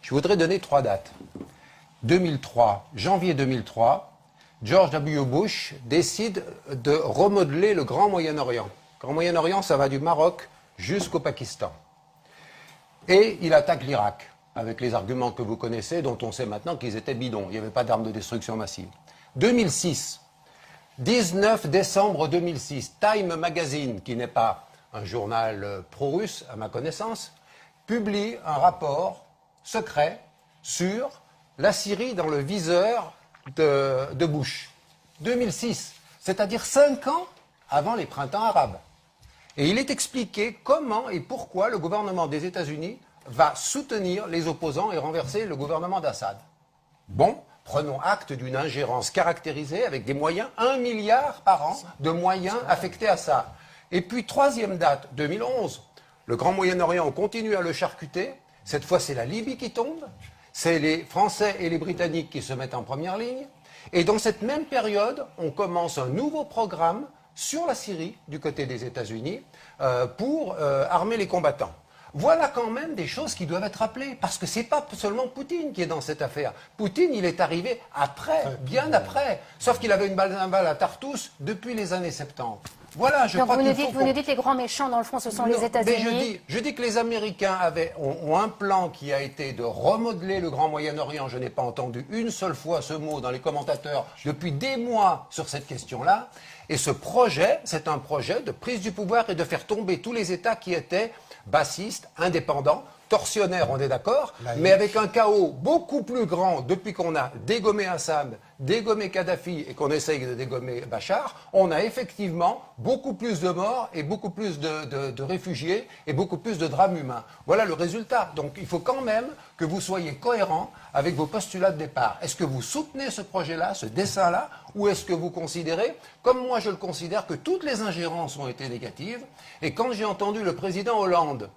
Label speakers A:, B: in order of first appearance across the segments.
A: Je voudrais donner 3 dates. 2003, janvier 2003, George W. Bush décide de remodeler le Grand Moyen-Orient. Le Grand Moyen-Orient, ça va du Maroc jusqu'au Pakistan. Et il attaque l'Irak, avec les arguments que vous connaissez, dont on sait maintenant qu'ils étaient bidons. Il n'y avait pas d'armes de destruction massive. 2006, 19 décembre 2006, Time Magazine, qui n'est pas un journal pro-russe, à ma connaissance, publie un rapport secret sur la Syrie dans le viseur de Bush. 2006, c'est-à-dire 5 ans avant les printemps arabes. Et il est expliqué comment et pourquoi le gouvernement des États-Unis va soutenir les opposants et renverser le gouvernement d'Assad. Bon, prenons acte d'une ingérence caractérisée avec des moyens, 1 milliard par an de moyens affectés à ça. Et puis, troisième date, 2011, le Grand Moyen-Orient, on continue à le charcuter. Cette fois, c'est la Libye qui tombe. C'est les Français et les Britanniques qui se mettent en première ligne. Et dans cette même période, on commence un nouveau programme sur la Syrie, du côté des États-Unis, pour armer les combattants. Voilà quand même des choses qui doivent être rappelées, parce que ce n'est pas seulement Poutine qui est dans cette affaire. Poutine, il est arrivé après, bien après, sauf qu'il avait une balle à Tartous depuis les années 70. Voilà, je crois qu'il faut...
B: Vous nous dites les grands méchants, dans le fond, ce sont les États-Unis.
A: Je dis que les Américains ont un plan qui a été de remodeler le Grand Moyen-Orient. Je n'ai pas entendu une seule fois ce mot dans les commentateurs depuis des mois sur cette question-là. Et ce projet, c'est un projet de prise du pouvoir et de faire tomber tous les États qui étaient bassistes, indépendants, tortionnaires, on est d'accord, mais avec un chaos beaucoup plus grand depuis qu'on a dégommé Assad, dégommé Kadhafi et qu'on essaye de dégommer Bachar, on a effectivement beaucoup plus de morts et beaucoup plus de réfugiés et beaucoup plus de drames humains. Voilà le résultat. Donc il faut quand même que vous soyez cohérents avec vos postulats de départ. Est-ce que vous soutenez ce projet-là, ce dessin-là, ou est-ce que vous considérez, comme moi je le considère, que toutes les ingérences ont été négatives? Et quand j'ai entendu le président Hollande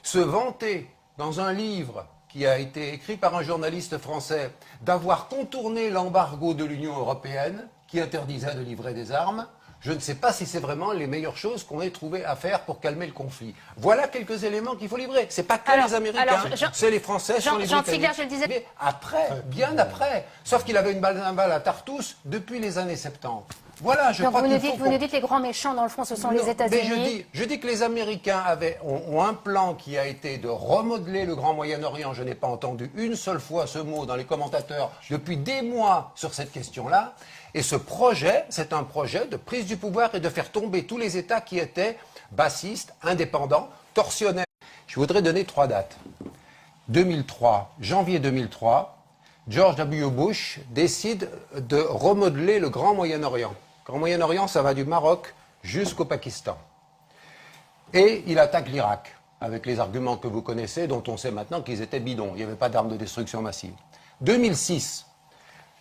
A: se vanter dans un livre qui a été écrit par un journaliste français d'avoir contourné l'embargo de l'Union européenne qui interdisait de livrer des armes, je ne sais pas si c'est vraiment les meilleures choses qu'on ait trouvé à faire pour calmer le conflit. Voilà quelques éléments qu'il faut livrer. C'est pas que les Américains, c'est les Français, c'est les Britanniques.
B: Je le disais.
A: Mais après, bien après. Sauf qu'il avait une balle à Tartous depuis les années 70. Voilà, je crois qu'il faut...
B: Vous nous dites les grands méchants, dans le fond, ce sont les États-Unis.
A: Je dis que les Américains ont un plan qui a été de remodeler le Grand Moyen-Orient. Je n'ai pas entendu une seule fois ce mot dans les commentateurs depuis des mois sur cette question-là. Et ce projet, c'est un projet de prise du pouvoir et de faire tomber tous les États qui étaient bassistes, indépendants, tortionnaires. Je voudrais donner 3 dates. 2003, janvier 2003, George W. Bush décide de remodeler le Grand Moyen-Orient. Le Grand Moyen-Orient, ça va du Maroc jusqu'au Pakistan. Et il attaque l'Irak, avec les arguments que vous connaissez, dont on sait maintenant qu'ils étaient bidons. Il n'y avait pas d'armes de destruction massive. 2006,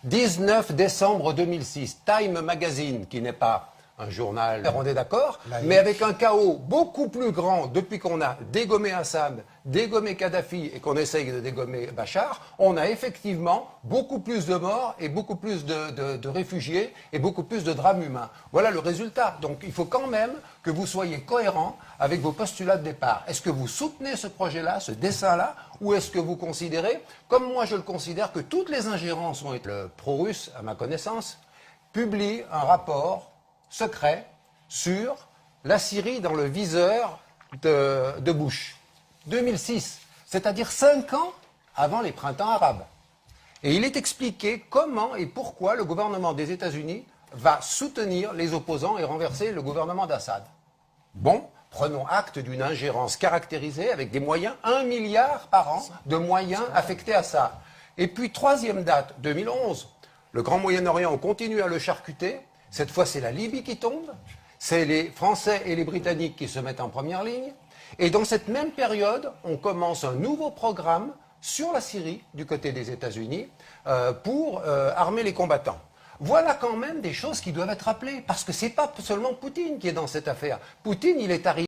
A: 19 décembre 2006, Time Magazine, qui n'est pas un journal, on est d'accord, mais avec un chaos beaucoup plus grand depuis qu'on a dégommé Assad, dégommé Kadhafi et qu'on essaye de dégommer Bachar, on a effectivement beaucoup plus de morts et beaucoup plus de réfugiés et beaucoup plus de drames humains. Voilà le résultat. Donc il faut quand même que vous soyez cohérents avec vos postulats de départ. Est-ce que vous soutenez ce projet-là, ce dessin-là, ou est-ce que vous considérez, comme moi je le considère, que toutes les ingérences ont été... Le pro-russe, à ma connaissance, publie un rapport secret sur la Syrie dans le viseur de Bush. 2006, c'est-à-dire 5 ans avant les printemps arabes. Et il est expliqué comment et pourquoi le gouvernement des États-Unis va soutenir les opposants et renverser le gouvernement d'Assad. Bon, prenons acte d'une ingérence caractérisée avec des moyens, 1 milliard par an de moyens affectés à ça. Et puis, troisième date, 2011, le Grand Moyen-Orient, on continue à le charcuter. Cette fois, c'est la Libye qui tombe, c'est les Français et les Britanniques qui se mettent en première ligne. Et dans cette même période, on commence un nouveau programme sur la Syrie, du côté des États-Unis, pour armer les combattants. Voilà quand même des choses qui doivent être rappelées, parce que ce n'est pas seulement Poutine qui est dans cette affaire. Poutine, il est arrivé...